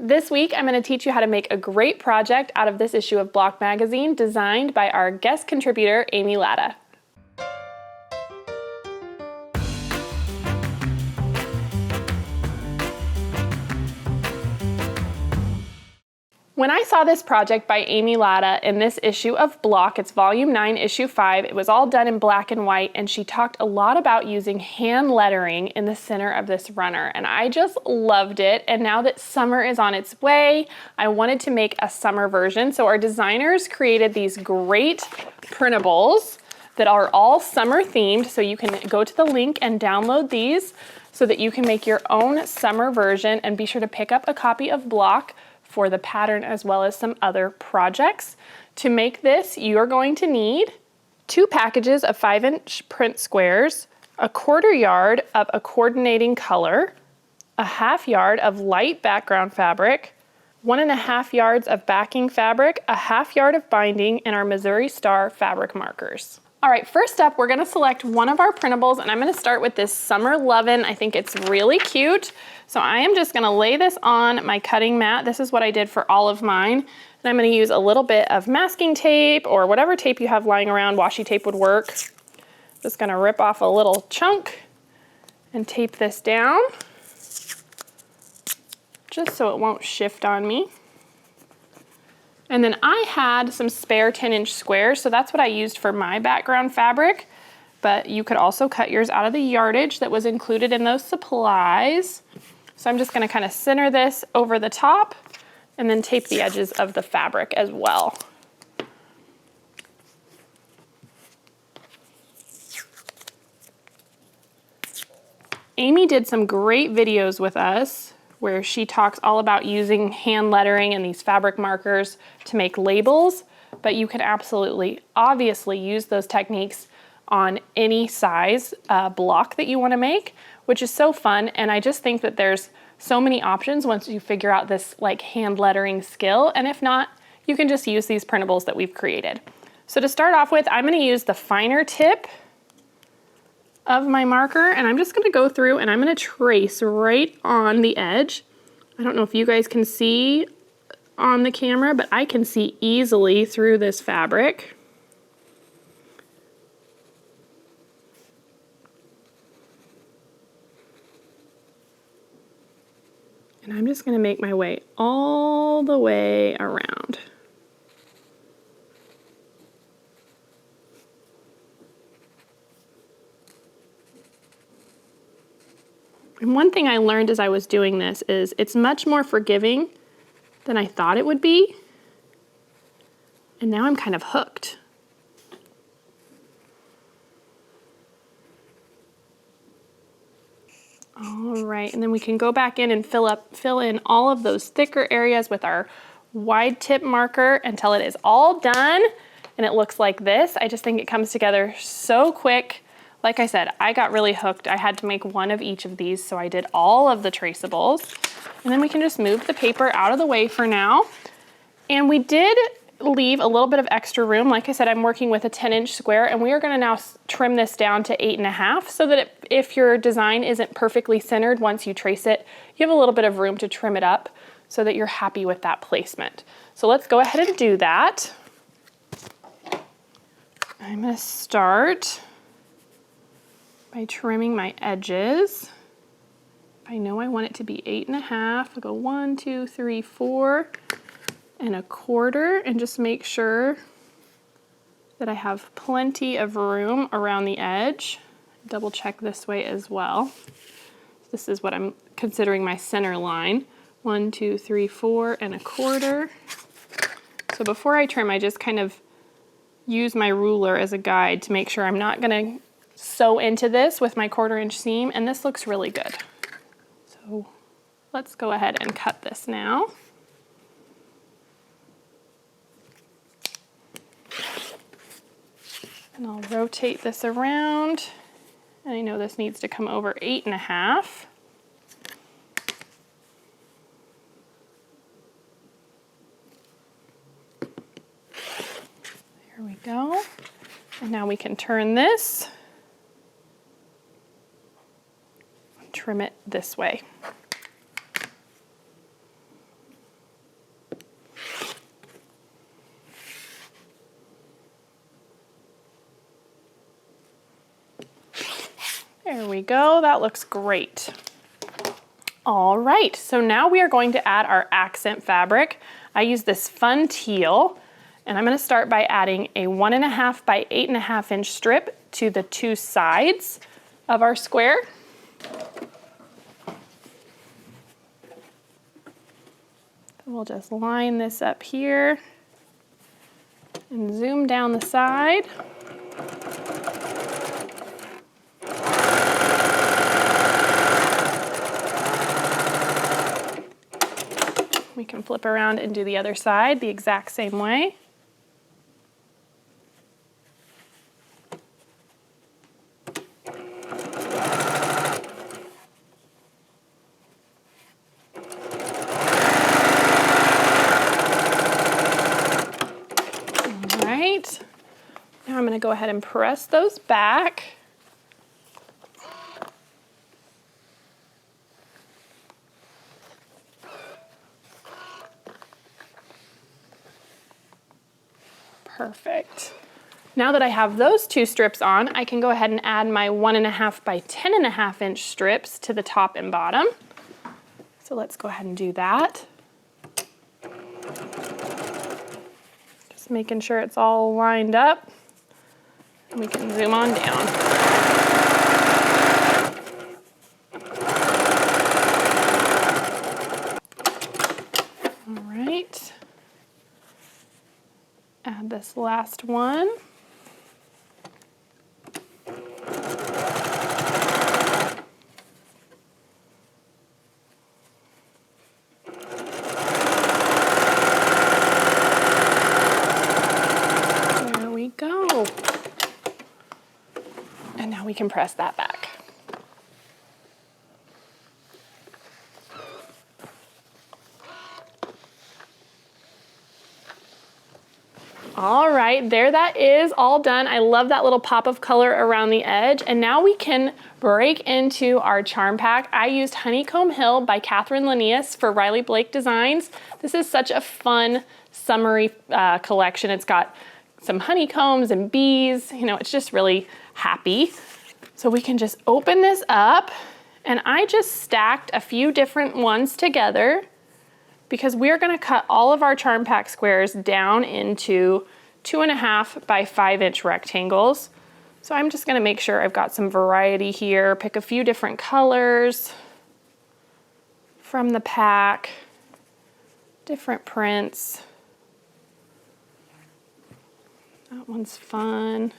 This week, I'm going to teach you how to make a great project out of this issue of Block Magazine, designed by our guest contributor, Amy Latta. When I saw this project by Amy Latta in this issue of Block, it's volume 9, issue 5, it was all done in black and white, and she talked a lot about using hand lettering in the center of this runner, and I just loved it. And now that summer is on its way, I wanted to make a summer version. So our designers created these great printables that are all summer themed, so you can go to the link and download these so that you can make your own summer version, and be sure to pick up a copy of Block for the pattern as well as some other projects. To make this, you're going to need 2 packages of 5-inch print squares, a 1/4 yard of a coordinating color, a 1/2 yard of light background fabric, 1.5 yards of backing fabric, a 1/2 yard of binding, and our Missouri Star fabric markers. All right, first up, we're gonna select one of our printables, and I'm gonna start with this Summer Lovin'. I think it's really cute. So I am just gonna lay this on my cutting mat. This is what I did for all of mine. And I'm gonna use a little bit of masking tape or whatever tape you have lying around. Washi tape would work. Just gonna rip off a little chunk and tape this down, just so it won't shift on me. And then I had some spare 10-inch squares, so that's what I used for my background fabric. But you could also cut yours out of the yardage that was included in those supplies. So I'm just gonna kind of center this over the top and then tape the edges of the fabric as well. Amy did some great videos with us where she talks all about using hand lettering and these fabric markers to make labels, but you can absolutely, obviously use those techniques on any size block that you wanna make, which is so fun. And I just think that there's so many options once you figure out this like hand lettering skill. And if not, you can just use these printables that we've created. So to start off with, I'm gonna use the finer tip of my marker, and I'm just gonna go through and I'm gonna trace right on the edge. I don't know if you guys can see on the camera, but I can see easily through this fabric. And I'm just gonna make my way all the way around. And one thing I learned as I was doing this is it's much more forgiving than I thought it would be. And now I'm kind of hooked. All right, and then we can go back in and fill in all of those thicker areas with our wide tip marker until it is all done and it looks like this. I just think it comes together so quick. Like I said, I got really hooked. I had to make one of each of these, so I did all of the traceables. And then we can just move the paper out of the way for now. And we did leave a little bit of extra room. Like I said, I'm working with a 10-inch square, and we are gonna now trim this down to 8.5 so that if your design isn't perfectly centered once you trace it, you have a little bit of room to trim it up so that you're happy with that placement. So let's go ahead and do that. I'm gonna start by trimming my edges. I know I want it to be 8.5. I'll go 1, 2, 3, 4 1/4, and just make sure that I have plenty of room around the edge. Double check this way as well. This is what I'm considering my center line. 1, 2, 3, 4 1/4. So before I trim, I just kind of use my ruler as a guide to make sure I'm not gonna sew into this with my 1/4-inch seam, and this looks really good. So let's go ahead and cut this now. And I'll rotate this around. And I know this needs to come over 8.5. There we go. And now we can turn this and trim it this way. There we go, that looks great. All right, so now we are going to add our accent fabric. I use this fun teal, and I'm gonna start by adding a 1.5 by 8.5 inch strip to the two sides of our square. We'll just line this up here and zoom down the side. We can flip around and do the other side the exact same way. All right, now I'm going to go ahead and press those back. Perfect. Now that I have those two strips on, I can go ahead and add my 1.5 by 10.5 inch strips to the top and bottom. So let's go ahead and do that. Just making sure it's all lined up. And we can zoom on down. All right. Add this last one. There we go. And now we can press that back. All right, there that is, all done. I love that little pop of color around the edge. And now we can break into our charm pack. I used Honeycomb Hill by Catherine Linnaeus for Riley Blake Designs. This is such a fun summery collection. It's got some honeycombs and bees. You know, it's just really happy. So we can just open this up, and I just stacked a few different ones together because we're gonna cut all of our charm pack squares down into 2.5 by 5 inch rectangles. So I'm just gonna make sure I've got some variety here, pick a few different colors from the pack, different prints. That one's fun.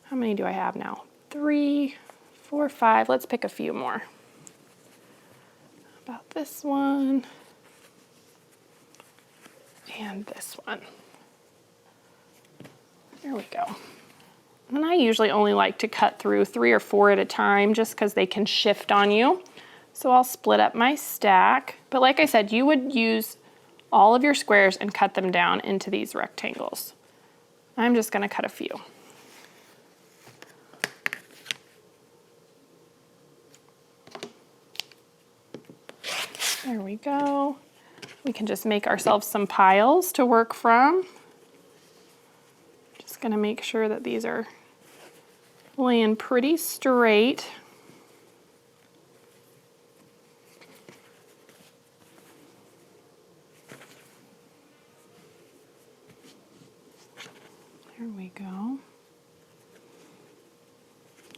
How many do I have now? 3, 4, 5, let's pick a few more. About this one and this one. There we go. And I usually only like to cut through 3 or 4 at a time just because they can shift on you. So I'll split up my stack. But like I said, you would use all of your squares and cut them down into these rectangles. I'm just going to cut a few. There we go. We can just make ourselves some piles to work from. Just gonna make sure that these are laying pretty straight. There we go.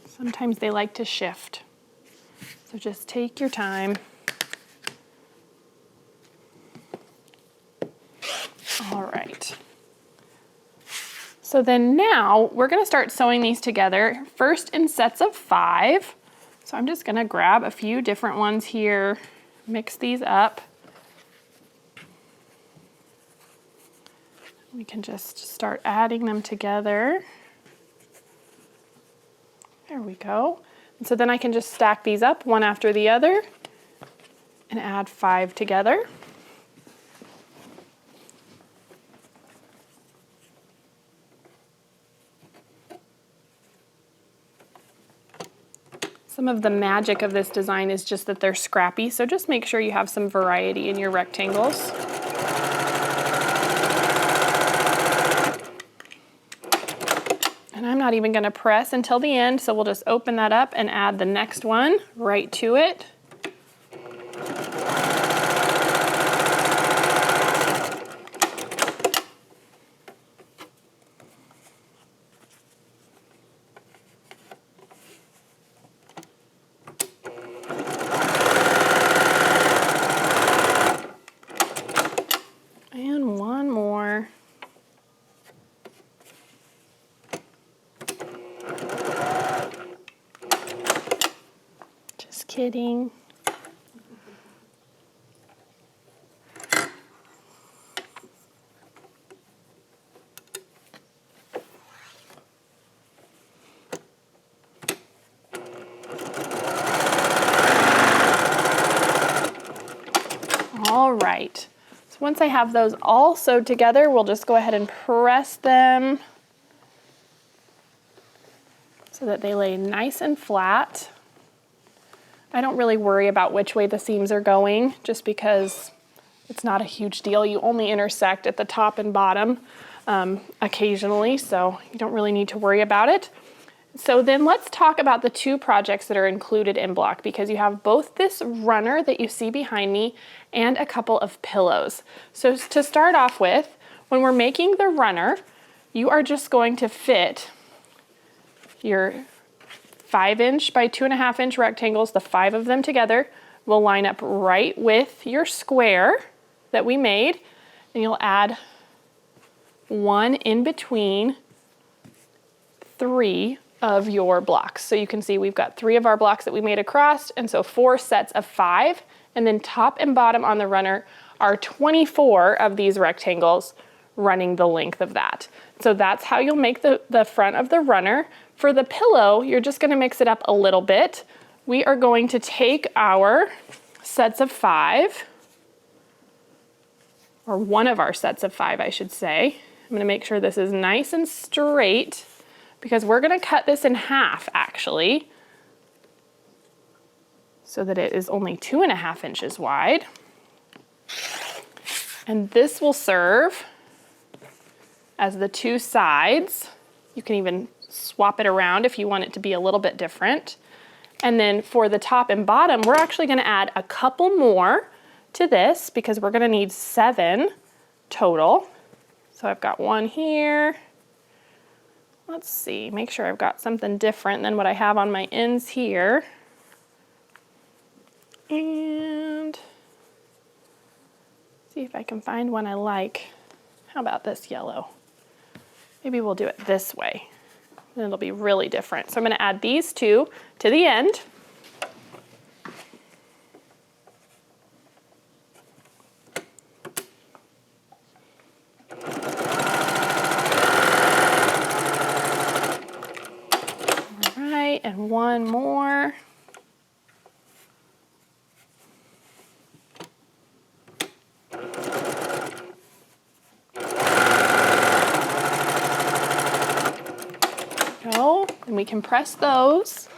Sometimes they like to shift, so just take your time. All right. So then now we're going to start sewing these together, first in sets of 5. So I'm just going to grab a few different ones here, mix these up. We can just start adding them together. There we go. And so then I can just stack these up one after the other and add 5 together. Some of the magic of this design is just that they're scrappy, so just make sure you have some variety in your rectangles. And And I'm not even gonna press until the end, so we'll just open that up and add the next one right to it. And one more. Just kidding. All right. So once I have those all sewed together, we'll just go ahead and press them so that they lay nice and flat. I don't really worry about which way the seams are going, just because it's not a huge deal. You only intersect at the top and bottom occasionally, so you don't really need to worry about it. So then let's talk about the two projects that are included in block, because you have both this runner that you see behind me and a couple of pillows. So to start off with, when we're making the runner, you are just going to fit your 5" by 2.5" rectangles, the 5 of them together, will line up right with your square that we made, and you'll add one in between 3 of your blocks. So you can see we've got 3 of our blocks that we made across, and so 4 sets of 5, and then top and bottom on the runner are 24 of these rectangles running the length of that. So that's how you'll make the front of the runner. For the pillow, you're just gonna mix it up a little bit. We are going to take our sets of 5, or one of our sets of 5, I should say. I'm gonna make sure this is nice and straight, because we're gonna cut this in half actually, so that it is only 2.5 inches wide. And this will serve as the 2 sides. You can even swap it around if you want it to be a little bit different. And then for the top and bottom, we're actually gonna add a couple more to this, because we're gonna need 7 total. So I've got one here. Let's see, make sure I've got something different than what I have on my ends here. And see if I can find one I like. How about this yellow? Maybe we'll do it this way, and it'll be really different. So I'm gonna add these 2 to the end. All right, and one more. And we can press those.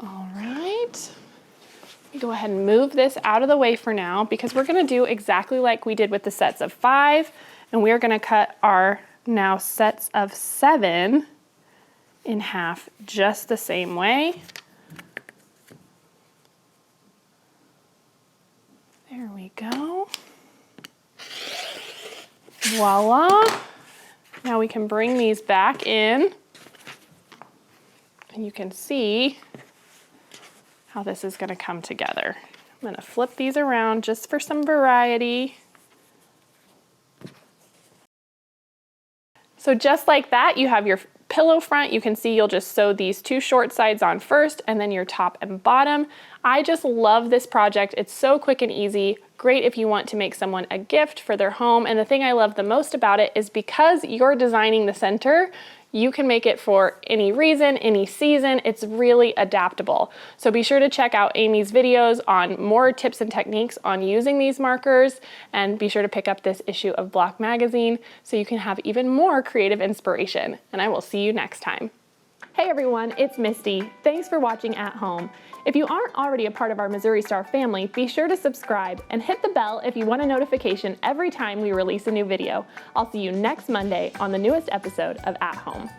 All right. Go ahead and move this out of the way for now, because we're gonna do exactly like we did with the sets of 5, and we are gonna cut our now sets of 7 in half just the same way. There we go. Voila. Now we can bring these back in, and you can see how this is gonna come together. I'm gonna flip these around just for some variety. So just like that, you have your pillow front. You can see you'll just sew these 2 short sides on first, and then your top and bottom. I just love this project. It's so quick and easy. Great if you want to make someone a gift for their home. And the thing I love the most about it is because you're designing the center, you can make it for any reason, any season. It's really adaptable. So be sure to check out Amy's videos on more tips and techniques on using these markers, and be sure to pick up this issue of Block Magazine so you can have even more creative inspiration. And I will see you next time. Hey everyone, it's Misty. Thanks for watching At Home. If you aren't already a part of our Missouri Star family, be sure to subscribe and hit the bell if you want a notification every time we release a new video. I'll see you next Monday on the newest episode of At Home.